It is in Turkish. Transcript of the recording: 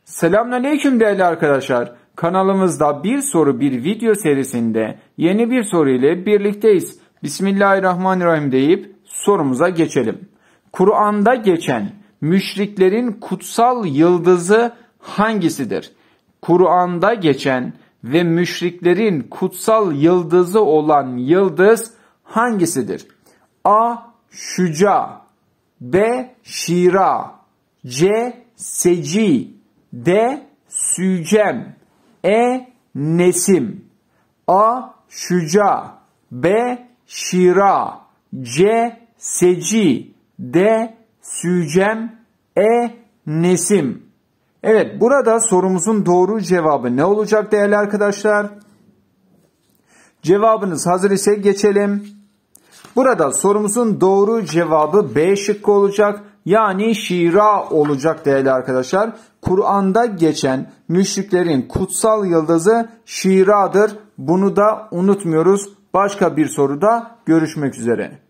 Selamünaleyküm değerli arkadaşlar. Kanalımızda bir soru bir video serisinde yeni bir soru ile birlikteyiz. Bismillahirrahmanirrahim deyip sorumuza geçelim. Kur'an'da geçen müşriklerin kutsal yıldızı hangisidir? Kur'an'da geçen ve müşriklerin kutsal yıldızı olan yıldız hangisidir? A. Şüca, B. Şira, C. Seci, D. Sücem, E. Nesim. A. Şüca, B. Şira, C. Seci, D. Sücem, E. Nesim. Evet, burada sorumuzun doğru cevabı ne olacak değerli arkadaşlar? Cevabınız hazır ise geçelim. Burada sorumuzun doğru cevabı B şıkkı olacak. Yani Şira olacak değerli arkadaşlar. Kur'an'da geçen müşriklerin kutsal yıldızı Şira'dır. Bunu da unutmuyoruz. Başka bir soruda görüşmek üzere.